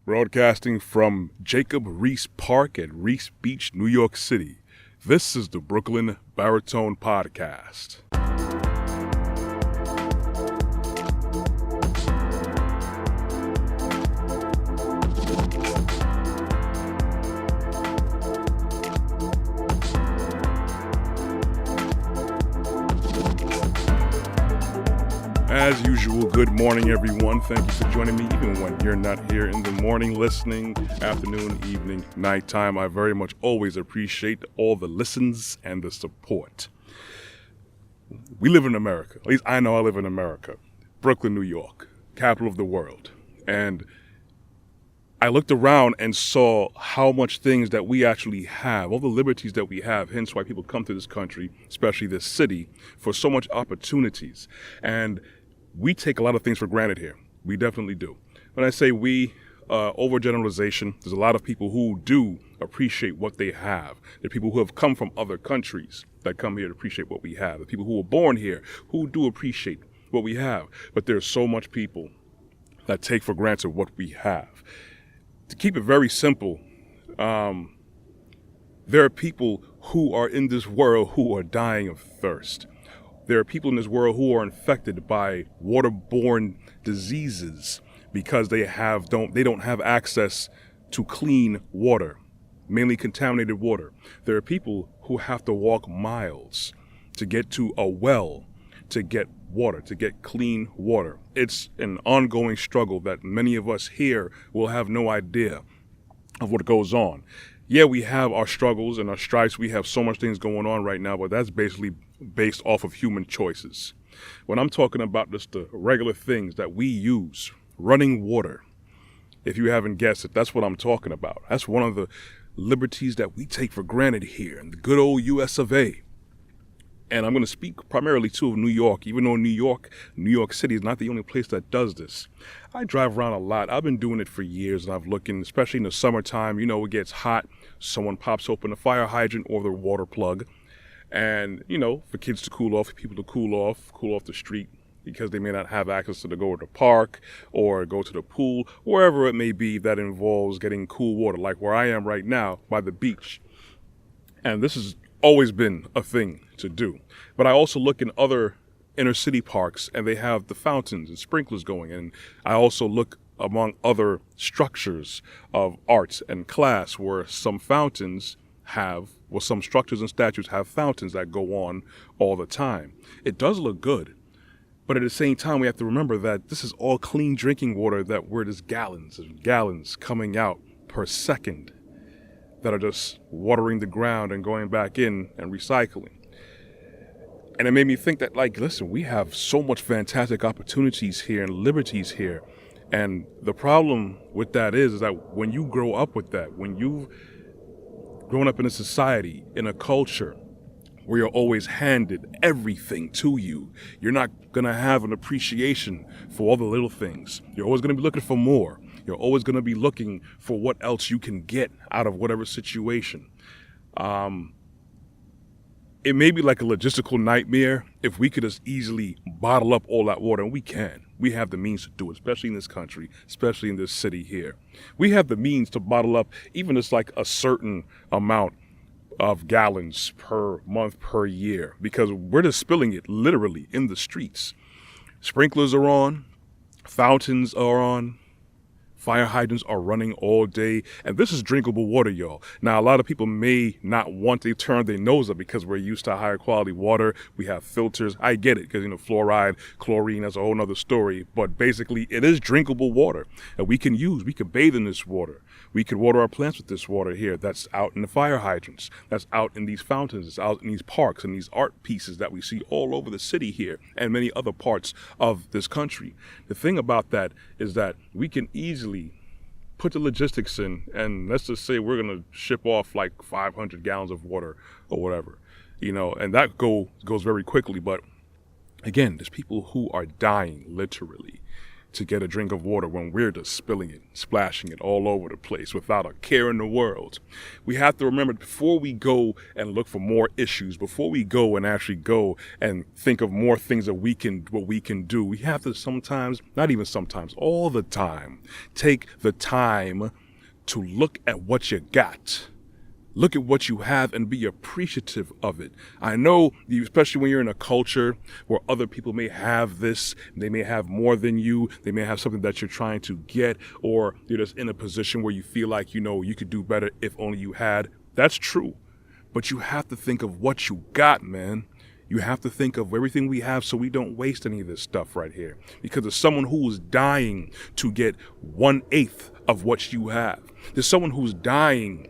Broadcasting from Jacob Riis Park at Riis Beach, New York City. This is the Brooklyn Baritone Podcast. As usual, good morning, everyone. Thank you for joining me, even when you're not here in the morning, listening, afternoon, evening, nighttime. I very much always appreciate all the listens and the support. We live in America. At least I know I live in America. Brooklyn, New York, capital of the world. And I looked around and saw how much things that we actually have, all the liberties that we have, hence why people come to this country, especially this city, for so much opportunities. And we take a lot of things for granted here. We definitely do. When I say we, overgeneralization, there's a lot of people who do appreciate what they have. There are people who have come from other countries that come here to appreciate what we have. There are people who were born here who do appreciate what we have. But there's so much people that take for granted what we have. To keep it very simple, there are people who are in this world who are dying of thirst. There are people in this world who are infected by waterborne diseases because they don't have access to clean water, mainly contaminated water. There are people who have to walk miles to get to a well to get water, to get clean water. It's an ongoing struggle that many of us here will have no idea of what goes on. Yeah, we have our struggles and our strifes. We have so much things going on right now, but that's basically based off of human choices. When I'm talking about just the regular things that we use, running water, if you haven't guessed it, that's what I'm talking about. That's one of the liberties that we take for granted here in the good old US of A. And I'm going to speak primarily to New York, even though New York City is not the only place that does this. I drive around a lot. I've been doing it for years, and I've looked in, especially in the summertime, it gets hot. Someone pops open a fire hydrant or the water plug. And, for kids to cool off, for people to cool off the street because they may not have access to go to the park or go to the pool, wherever it may be that involves getting cool water, like where I am right now by the beach. And this has always been a thing to do. But I also look in other inner city parks and they have the fountains and sprinklers going. And I also look among other structures of arts and class where some structures and statues have fountains that go on all the time. It does look good. But at the same time, we have to remember that this is all clean drinking water that where there's gallons and gallons coming out per second that are just watering the ground and going back in and recycling. And it made me think that, listen, we have so much fantastic opportunities here and liberties here. And the problem with that is that when you grow up with that, when you've grown up in a society, in a culture where you're always handed everything to you, you're not going to have an appreciation for all the little things. You're always going to be looking for more. You're always going to be looking for what else you can get out of whatever situation. It may be like a logistical nightmare if we could just easily bottle up all that water, and we can. We have the means to do it, especially in this country, especially in this city here. We have the means to bottle up even just like a certain amount of gallons per month, per year, because we're just spilling it literally in the streets. Sprinklers are on, fountains are on, fire hydrants are running all day, and this is drinkable water, y'all. Now, a lot of people may not want to turn their nose up because we're used to higher quality water. We have filters. I get it, because, fluoride, chlorine, that's a whole nother story. But basically, it is drinkable water that we can use. We can bathe in this water. We could water our plants with this water here that's out in the fire hydrants, that's out in these fountains, it's out in these parks and these art pieces that we see all over the city here and many other parts of this country. The thing about that is that we can easily put the logistics in, and let's just say we're going to ship off like 500 gallons of water or whatever, and that goes very quickly. But again, there's people who are dying literally to get a drink of water when we're just spilling it, splashing it all over the place without a care in the world. We have to remember, before we go and look for more issues, before we go and actually go and think of more things that what we can do, we have to sometimes, not even sometimes, all the time, take the time to look at what you got. Look at what you have and be appreciative of it. I know, especially when you're in a culture where other people may have this, they may have more than you, they may have something that you're trying to get, or you're just in a position where you feel like, you could do better if only you had. That's true. But you have to think of what you got, man. You have to think of everything we have so we don't waste any of this stuff right here. Because there's someone who is dying to get 1/8 of what you have. There's someone who's dying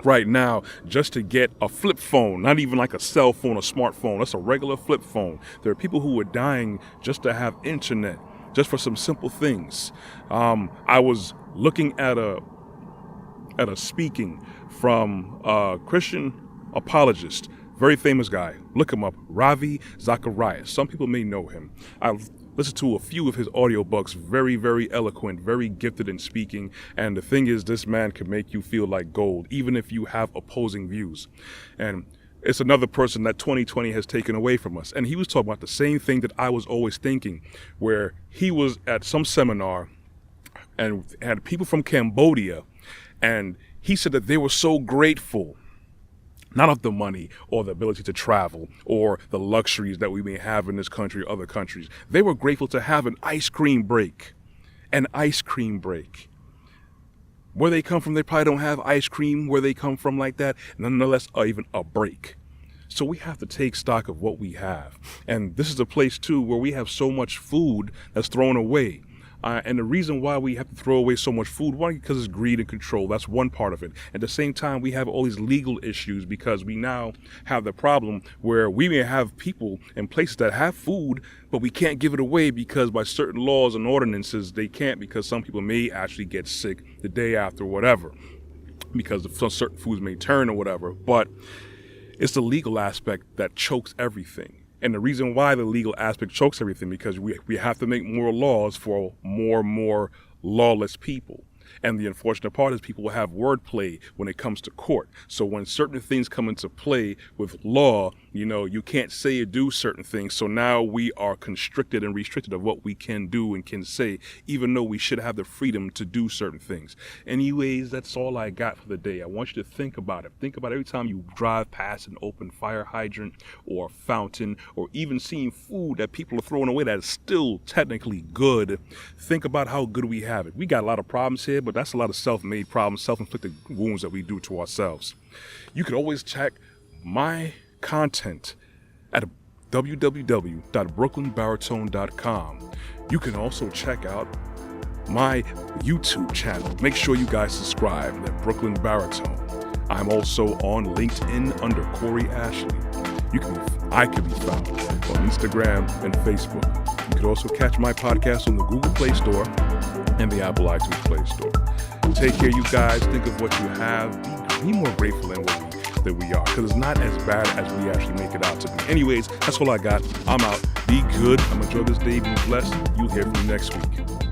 right now just to get a flip phone, not even like a cell phone, a smartphone. That's a regular flip phone. There are people who are dying just to have internet, just for some simple things. I was looking at a speaking from a Christian apologist, very famous guy. Look him up, Ravi Zacharias. Some people may know him. I've listened to a few of his audiobooks, very, very eloquent, very gifted in speaking. And the thing is, this man can make you feel like gold, even if you have opposing views. And it's another person that 2020 has taken away from us. And he was talking about the same thing that I was always thinking, where he was at some seminar and had people from Cambodia, and he said that they were so grateful, not of the money or the ability to travel or the luxuries that we may have in this country or other countries. They were grateful to have an ice cream break. An ice cream break. Where they come from, they probably don't have ice cream where they come from like that, nonetheless, even a break. So we have to take stock of what we have. And this is a place, too, where we have so much food that's thrown away. And the reason why we have to throw away so much food, one, because it's greed and control. That's one part of it. At the same time, we have all these legal issues because we now have the problem where we may have people in places that have food, but we can't give it away because by certain laws and ordinances, they can't, because some people may actually get sick the day after, whatever, because some certain foods may turn or whatever. But it's the legal aspect that chokes everything. And the reason why the legal aspect chokes everything, because we have to make more laws for more lawless people. And the unfortunate part is people will have wordplay when it comes to court. So when certain things come into play with law, you can't say or do certain things. So now we are constricted and restricted of what we can do and can say, even though we should have the freedom to do certain things. Anyways, that's all I got for the day. I want you to think about it. Think about every time you drive past an open fire hydrant or a fountain, or even seeing food that people are throwing away that is still technically good. Think about how good we have it. We got a lot of problems here, but that's a lot of self-made problems, self-inflicted wounds that we do to ourselves. You can always check my content at www.brooklynbaritone.com. You can also check out my YouTube channel. Make sure you guys subscribe at Brooklyn Baritone. I'm also on LinkedIn under Corey Ashley. I can be found on Instagram and Facebook. You can also catch my podcast on the Google Play Store and the Apple iTunes Play Store. Take care, you guys. Think of what you have. Be more grateful than that we are, because it's not as bad as we actually make it out to be. Anyways, that's all I got. I'm out. Be good. I'm enjoy this day. Be blessed. You'll hear from me next week.